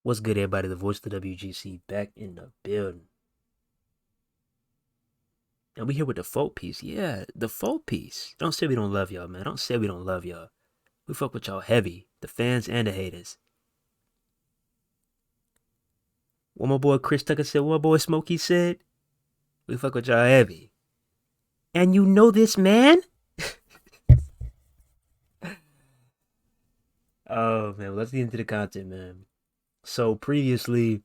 What's good, everybody? The voice of the WGC back in the building. And we here with the folk piece. Yeah, the folk piece. Don't say we don't love y'all, man. Don't say we don't love y'all. We fuck with y'all heavy. The fans and the haters. What my boy Chris Tucker said, what my boy Smokey said, we fuck with y'all heavy. And you know this, man? Oh, man. Let's get into the content, man. So, previously,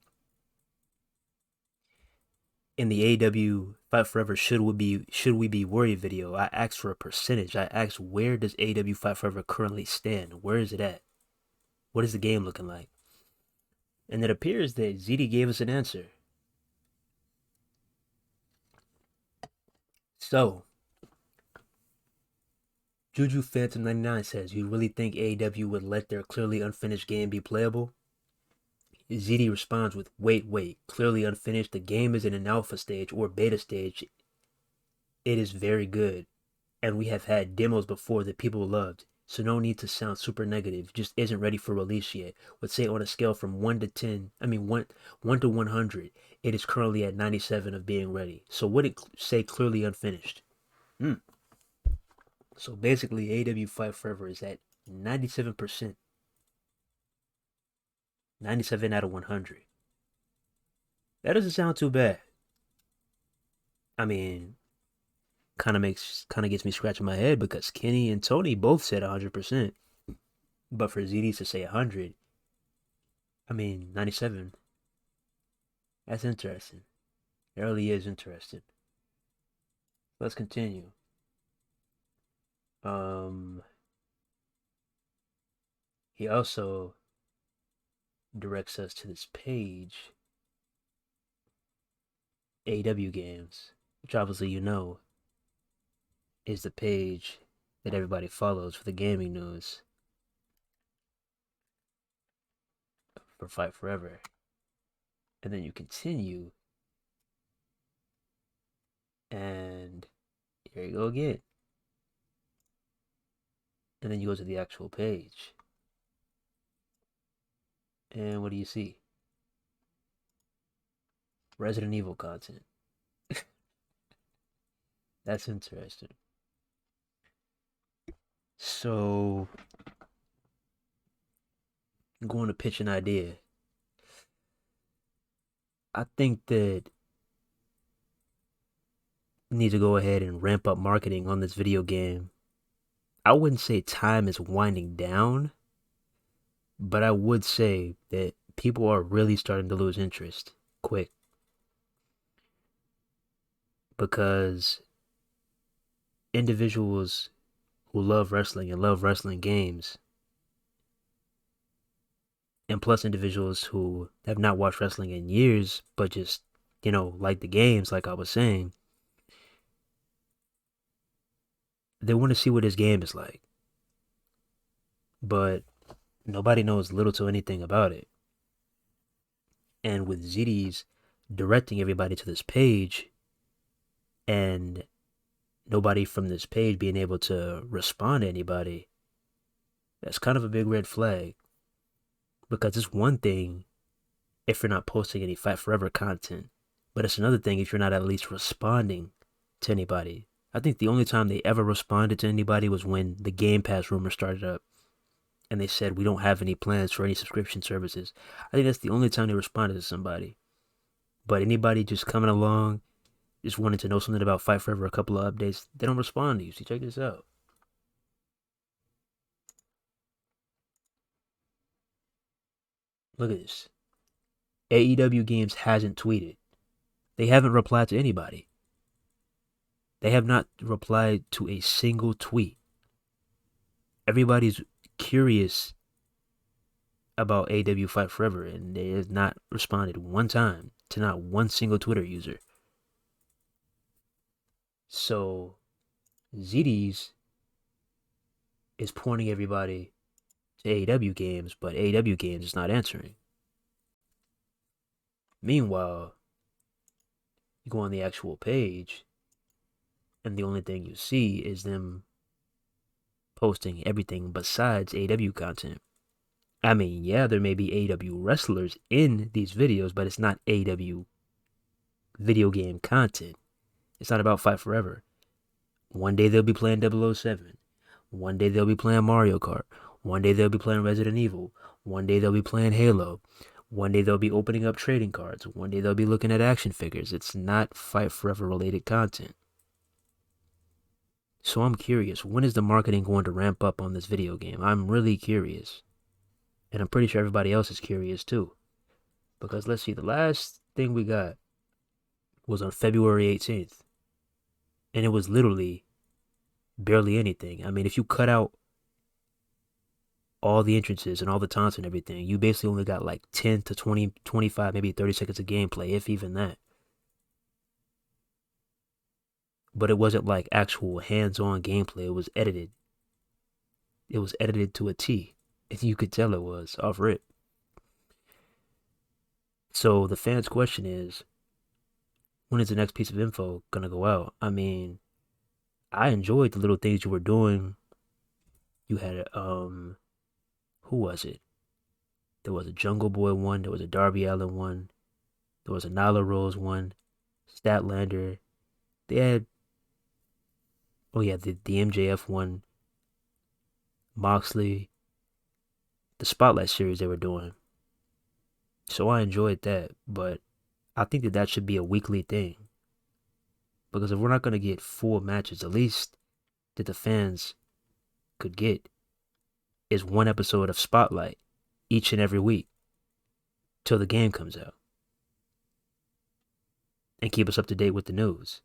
in the AW Fight Forever should we be worried video, I asked for a percentage. I asked, where does AW Fight Forever currently stand? Where is it at? What is the game looking like? And it appears that ZD gave us an answer. So, Juju Phantom 99 says, you really think AW would let their clearly unfinished game be playable? ZD responds with, wait, clearly unfinished. The game is in an alpha stage or beta stage. It is very good. And we have had demos before that people loved. So no need to sound super negative. Just isn't ready for release yet. Would say on a scale from 1 to 10, 1 to 100, it is currently at 97 of being ready. So would it say clearly unfinished? So basically, AW Fight Forever is at 97%. 97 out of 100. That doesn't sound too bad. I mean, kind of gets me scratching my head because Kenny and Tony both said 100%. But for ZD to say 100, 97. That's interesting. It really is interesting. Let's continue. He also directs us to this page, AW Games, which obviously you know is the page that everybody follows for the gaming news for Fight Forever. And then you continue, and here you go again. And then you go to the actual page. And what do you see? Resident Evil content. That's interesting. So, I'm going to pitch an idea. I think that we need to go ahead and ramp up marketing on this video game. I wouldn't say time is winding down, but I would say that people are really starting to lose interest quick. Because individuals who love wrestling and love wrestling games, and plus individuals who have not watched wrestling in years, but just, like the games, like I was saying, they want to see what this game is like. But nobody knows little to anything about it. And with ZD's directing everybody to this page, and nobody from this page being able to respond to anybody, that's kind of a big red flag. Because it's one thing if you're not posting any Fight Forever content, but it's another thing if you're not at least responding to anybody. I think the only time they ever responded to anybody was when the Game Pass rumor started up, and they said, we don't have any plans for any subscription services. I think that's the only time they responded to somebody. But anybody just coming along, just wanting to know something about Fight Forever, a couple of updates, they don't respond to you. See, check this out. Look at this. AEW Games hasn't tweeted. They haven't replied to anybody. They have not replied to a single tweet. Everybody's curious about AW Fight Forever, and they have not responded one time to not one single Twitter user. So, ZD's is pointing everybody to AW Games, but AW Games is not answering. Meanwhile, you go on the actual page, and the only thing you see is them posting everything besides AW content. I mean, yeah, there may be AEW wrestlers in these videos, but it's not AEW video game content. It's not about Fight Forever. One day they'll be playing 007. One day they'll be playing Mario Kart. One day they'll be playing Resident Evil. One day they'll be playing Halo. One day they'll be opening up trading cards. One day they'll be looking at action figures. It's not Fight Forever related content. So I'm curious, when is the marketing going to ramp up on this video game? I'm really curious. And I'm pretty sure everybody else is curious too. Because let's see, the last thing we got was on February 18th. And it was literally barely anything. I mean, if you cut out all the entrances and all the taunts and everything, you basically only got like 10 to 20, 25, maybe 30 seconds of gameplay, if even that. But it wasn't like actual hands-on gameplay. It was edited. It was edited to a T. And you could tell it was off rip. So the fans' question is, when is the next piece of info gonna go out? I mean, I enjoyed the little things you were doing. You had who was it? There was a Jungle Boy one, there was a Darby Allin one, there was a Nyla Rose one, Statlander. They had the MJF one, Moxley, the Spotlight series they were doing. So I enjoyed that, but I think that should be a weekly thing. Because if we're not going to get full matches, at least that the fans could get is one episode of Spotlight each and every week till the game comes out. And keep us up to date with the news.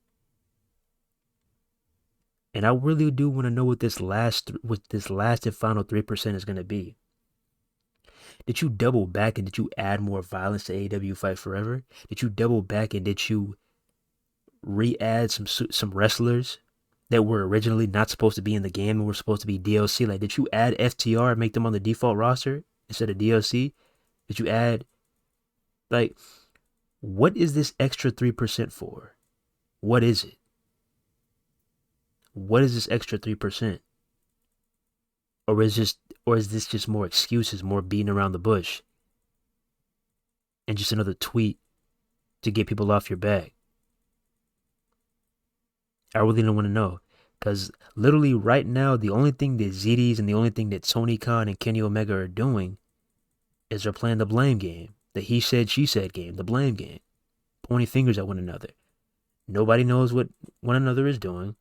And I really do want to know what this last and final 3% is going to be. Did you double back and did you add more violence to AEW Fight Forever? Did you double back and did you re-add some wrestlers that were originally not supposed to be in the game and were supposed to be DLC? Like, did you add FTR and make them on the default roster instead of DLC? Did you add, like, what is this extra 3% for? What is it? What is this extra 3%? Or is this just more excuses, more beating around the bush? And just another tweet to get people off your back? I really don't want to know. Because literally right now, the only thing that ZDs and the only thing that Tony Khan and Kenny Omega are doing is they're playing the blame game. The he said, she said game. The blame game. Pointing fingers at one another. Nobody knows what one another is doing.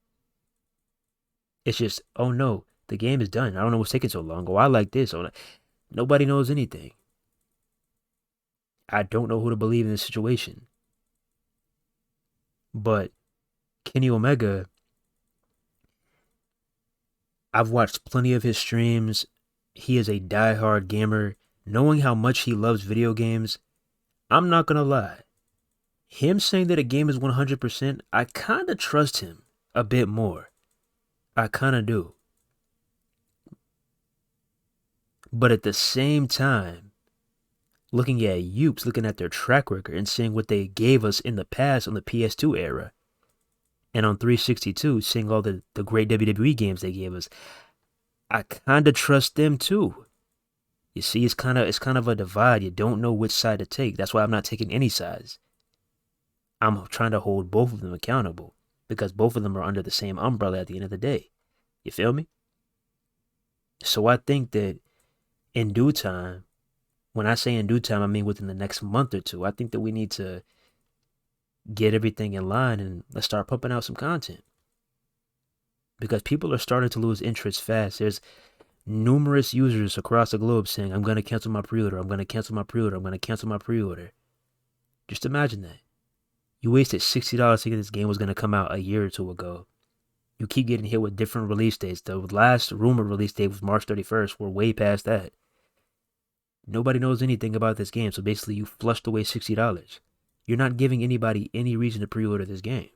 It's just, oh no, the game is done. I don't know what's taking so long. Oh, I like this. Oh, nobody knows anything. I don't know who to believe in this situation. But Kenny Omega, I've watched plenty of his streams. He is a diehard gamer. Knowing how much he loves video games, I'm not going to lie. Him saying that a game is 100%, I kind of trust him a bit more. I kind of do. But at the same time, looking at Youps, looking at their track record and seeing what they gave us in the past on the PS2 era and on 362, seeing all the great WWE games they gave us, I kind of trust them too. You see, it's kind of a divide. You don't know which side to take. That's why I'm not taking any sides. I'm trying to hold both of them accountable because both of them are under the same umbrella at the end of the day. You feel me? So I think that in due time, when I say in due time, I mean within the next month or two, I think that we need to get everything in line and let's start pumping out some content. Because people are starting to lose interest fast. There's numerous users across the globe saying, I'm going to cancel my pre-order, I'm going to cancel my pre-order, I'm going to cancel my pre-order. Just imagine that. You wasted $60 thinking this game was going to come out a year or two ago. You keep getting hit with different release dates. The last rumored release date was March 31st. We're way past that. Nobody knows anything about this game, so basically you flushed away $60. You're not giving anybody any reason to pre-order this game.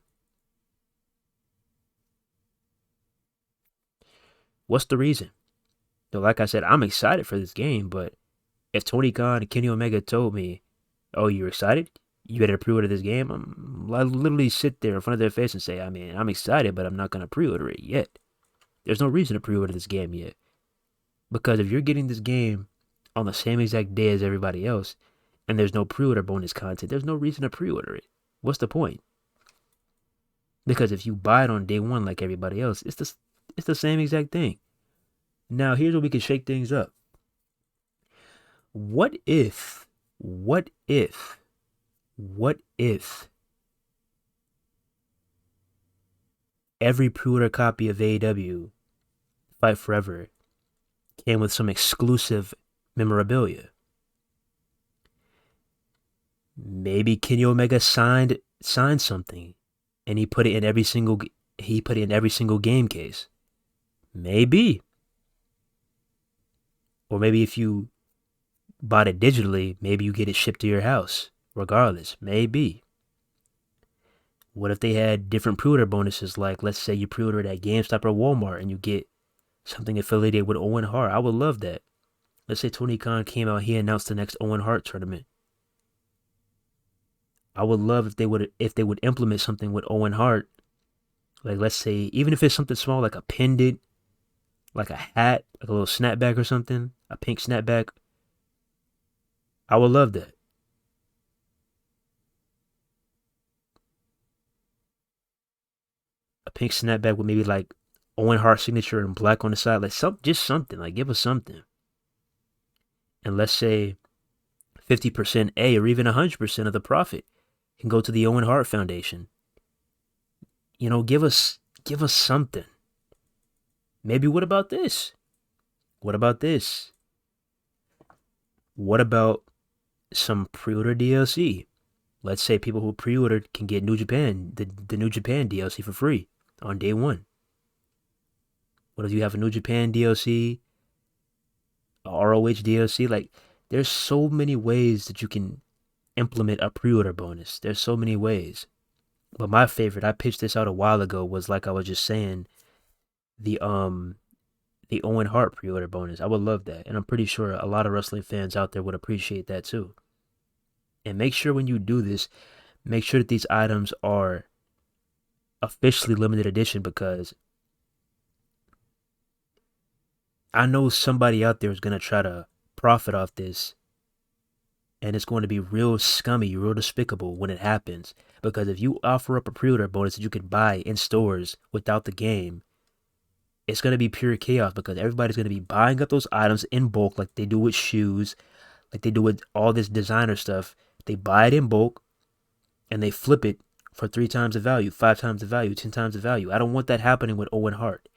What's the reason? So like I said, I'm excited for this game, but if Tony Khan and Kenny Omega told me, oh, you're excited? You better pre-order this game? I literally sit there in front of their face and say, I mean, I'm excited, but I'm not going to pre-order it yet. There's no reason to pre-order this game yet. Because if you're getting this game on the same exact day as everybody else, and there's no pre-order bonus content, there's no reason to pre-order it. What's the point? Because if you buy it on day one like everybody else, it's the same exact thing. Now here's where we can shake things up. What if, what if, what if every pre-order copy of AEW Fight Forever came with some exclusive memorabilia? Maybe Kenny Omega signed something, and he put it in every single game case. Maybe. Or maybe if you bought it digitally, maybe you get it shipped to your house. Regardless, maybe. What if they had different pre-order bonuses? Like, let's say you pre-ordered at GameStop or Walmart and you get something affiliated with Owen Hart. I would love that. Let's say Tony Khan came out, he announced the next Owen Hart tournament. I would love if they would implement something with Owen Hart. Like, let's say, even if it's something small, like a pendant, like a hat, like a little snapback or something, a pink snapback. I would love that. A pink snapback with maybe like Owen Hart signature in black on the side, like just something. Like, give us something. And let's say 50% A or even 100% of the profit can go to the Owen Hart Foundation. You know, give us something. Maybe what about this? What about this? What about some pre-order DLC? Let's say people who pre-ordered can get New Japan, the New Japan DLC for free on day one. What if you have a New Japan DLC, a ROH DLC? Like, there's so many ways that you can implement a pre-order bonus. There's so many ways. But my favorite, I pitched this out a while ago, was like I was just saying, the Owen Hart pre-order bonus. I would love that. And I'm pretty sure a lot of wrestling fans out there would appreciate that too. And make sure when you do this, make sure that these items are officially limited edition, because I know somebody out there is going to try to profit off this, and it's going to be real scummy, real despicable when it happens. Because if you offer up a pre-order bonus that you can buy in stores without the game, it's going to be pure chaos, because everybody's going to be buying up those items in bulk, like they do with shoes, like they do with all this designer stuff. They buy it in bulk and they flip it for 3 times the value, 5 times the value, 10 times the value. I don't want that happening with Owen Hart.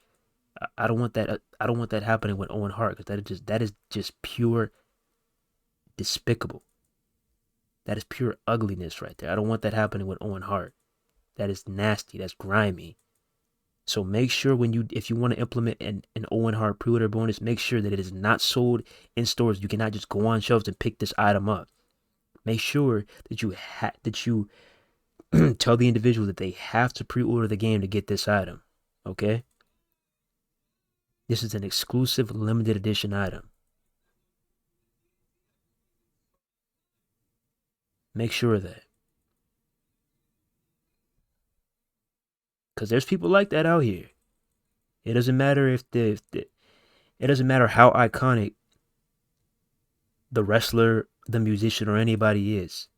I don't want that. I don't want that happening with Owen Hart, because that is just pure despicable. That is pure ugliness right there. I don't want that happening with Owen Hart. That is nasty. That's grimy. So make sure if you want to implement an Owen Hart pre-order bonus, make sure that it is not sold in stores. You cannot just go on shelves and pick this item up. Make sure that you tell the individual that they have to pre-order the game to get this item. Okay? This is an exclusive limited edition item. Make sure of that. Because there's people like that out here. It doesn't matter it doesn't matter how iconic the wrestler, the musician, or anybody is.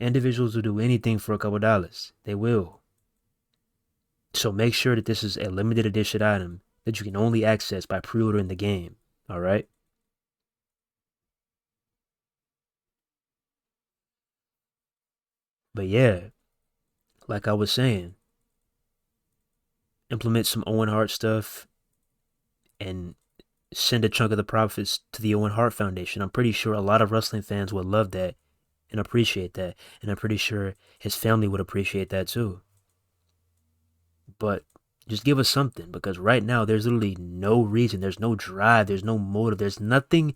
Individuals will do anything for a couple dollars. They will. So make sure that this is a limited edition item that you can only access by pre-ordering the game. All right? But yeah, like I was saying, implement some Owen Hart stuff and send a chunk of the profits to the Owen Hart Foundation. I'm pretty sure a lot of wrestling fans would love that and appreciate that. And I'm pretty sure his family would appreciate that too. But just give us something, because right now there's literally no reason, there's no drive, there's no motive, there's nothing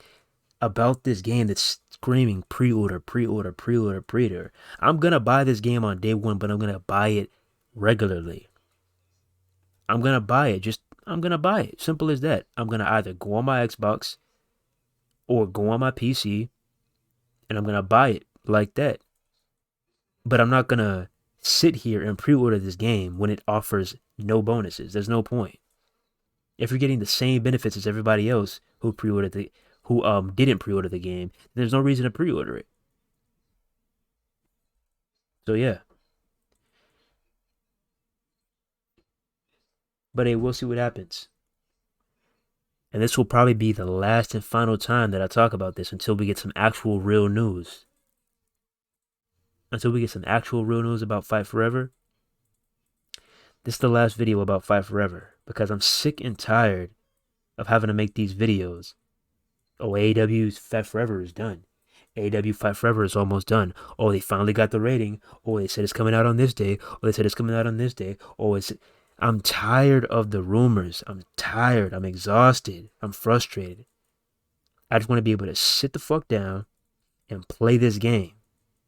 about this game that's screaming pre-order, pre-order, pre-order, pre-order. I'm gonna buy this game on day one, but I'm gonna buy it regularly. I'm gonna buy it. I'm gonna buy it. Simple as that. I'm gonna either go on my Xbox or go on my PC, and I'm gonna buy it like that. But I'm not gonna sit here and pre-order this game when it offers no bonuses. There's no point. If you're getting the same benefits as everybody else who didn't pre-order the game, there's no reason to pre-order it. So yeah. But hey, we'll see what happens. And this will probably be the last and final time that I talk about this until we get some actual real news. Until we get some actual real news about Fight Forever. This is the last video about Fight Forever because I'm sick and tired of having to make these videos. Oh, AEW's Fight Forever is done. AEW Fight Forever is almost done. Oh, they finally got the rating. Oh, they said it's coming out on this day. Oh, they said it's coming out on this day. Oh, I'm tired of the rumors. I'm tired. I'm exhausted. I'm frustrated. I just want to be able to sit the fuck down and play this game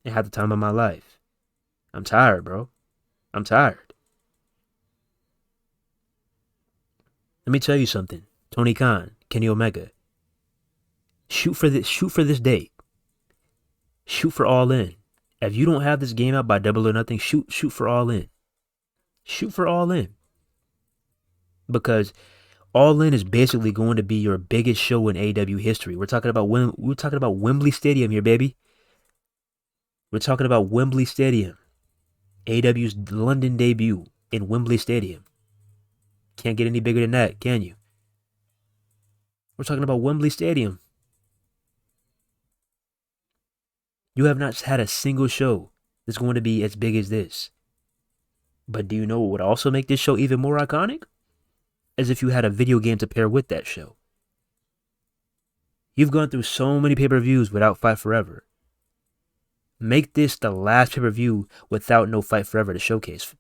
and have the time of my life. I'm tired, bro. I'm tired. Let me tell you something. Tony Khan, Kenny Omega. Shoot for this date. Shoot for All In. If you don't have this game out by Double or Nothing, shoot for All In. Shoot for All In. Because All In is basically going to be your biggest show in AEW history. We're talking about Wembley Stadium here, baby. We're talking about Wembley Stadium. AEW's London debut in Wembley Stadium. Can't get any bigger than that, can you? We're talking about Wembley Stadium. You have not had a single show that's going to be as big as this. But do you know what would also make this show even more iconic? As if you had a video game to pair with that show. You've gone through so many pay-per-views without Fight Forever. Make this the last pay-per-view without no Fight Forever to showcase.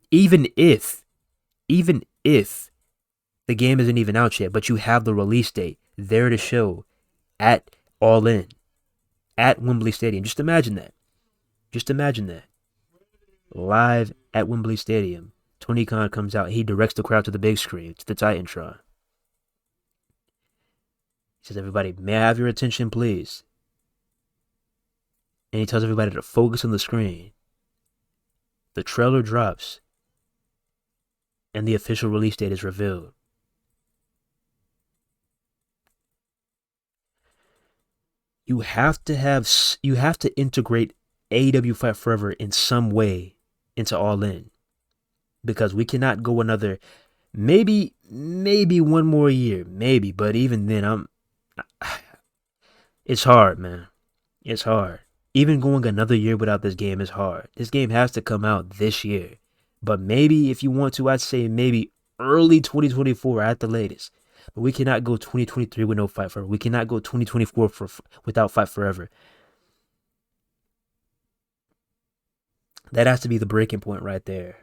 Even if the game isn't even out yet, but you have the release date there to show at All In, at Wembley Stadium. Just imagine that. Live at Wembley Stadium. Tony Khan comes out. He directs the crowd to the big screen, to the Titantron. He says, everybody, may I have your attention, please? And he tells everybody to focus on the screen. The trailer drops. And the official release date is revealed. You have to integrate AEW Fight Forever in some way into All In. Because we cannot go another, maybe one more year, maybe. But even then, it's hard, man. It's hard. Even going another year without this game is hard. This game has to come out this year. But maybe if you want to, I'd say maybe early 2024 at the latest. But we cannot go 2023 with no Fight Forever. We cannot go 2024 without Fight Forever. That has to be the breaking point right there.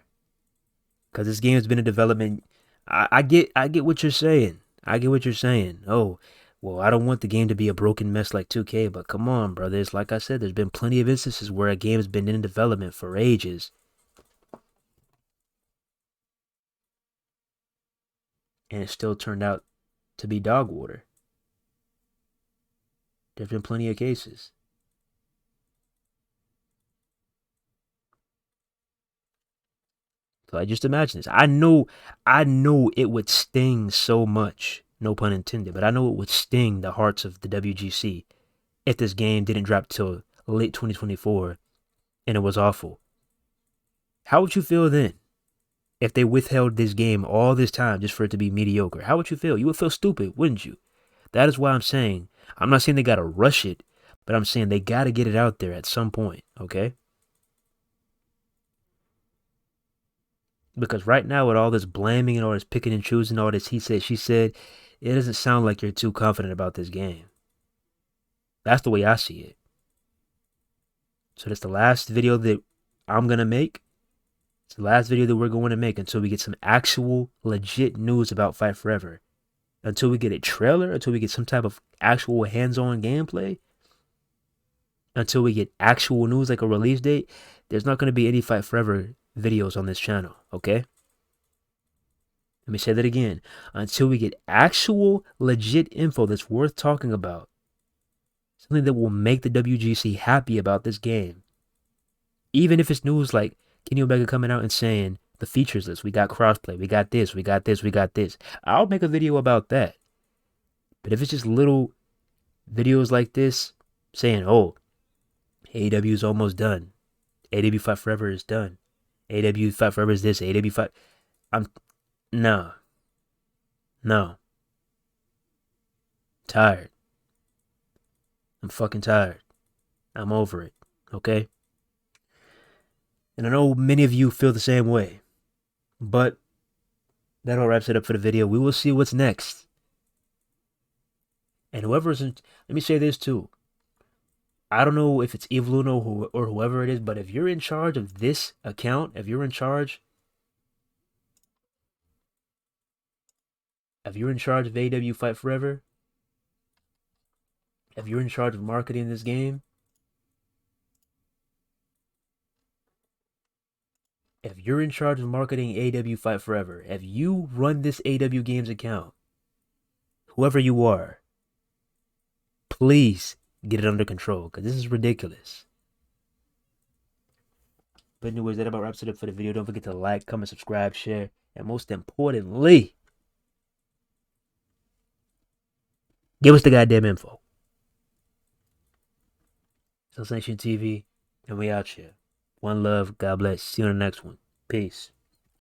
Because this game has been in development. I get what you're saying. Oh, well, I don't want the game to be a broken mess like 2K. But come on, brothers. Like I said, there's been plenty of instances where a game has been in development for ages. And it still turned out to be dog water. There's been plenty of cases. So I just imagine this. I know it would sting so much, no pun intended, but I know it would sting the hearts of the WGC if this game didn't drop till late 2024 and it was awful. How would you feel then if they withheld this game all this time just for it to be mediocre? How would you feel? You would feel stupid, wouldn't you? That is why I'm not saying they got to rush it, but I'm saying they got to get it out there at some point, okay? Because right now with all this blaming and all this picking and choosing, all this he said, she said, it doesn't sound like you're too confident about this game. That's the way I see it. So that's the last video that I'm going to make. It's the last video that we're going to make until we get some actual legit news about Fight Forever. Until we get a trailer, until we get some type of actual hands-on gameplay, until we get actual news like a release date, there's not going to be any Fight Forever videos on this channel, okay? Let me say that again. Until we get actual legit info that's worth talking about, something that will make the WGC happy about this game, even if it's news like Kenny Omega coming out and saying, the features list. We got crossplay. We got this. We got this. We got this. I'll make a video about that. But if it's just little videos like this saying, oh, AEW is almost done. AEW Fight Forever is done. AEW Fight Forever is this. AEW Fight. I'm. No. No. Tired. I'm fucking tired. I'm over it. Okay? And I know many of you feel the same way. But that all wraps it up for the video. We will see what's next. And whoever's in. Let me say this too. I don't know if it's Evil Uno or whoever it is, but if you're in charge of this account, if you're in charge of AEW Fight Forever, if you're in charge of marketing this game, if you're in charge of marketing AEW Fight Forever, if you run this AEW Games account, whoever you are, please get it under control, because this is ridiculous. But anyways, that about wraps it up for the video. Don't forget to like, comment, subscribe, share, and most importantly, give us the goddamn info. Sensation TV, and we out here. One love. God bless. See you on the next one. Peace.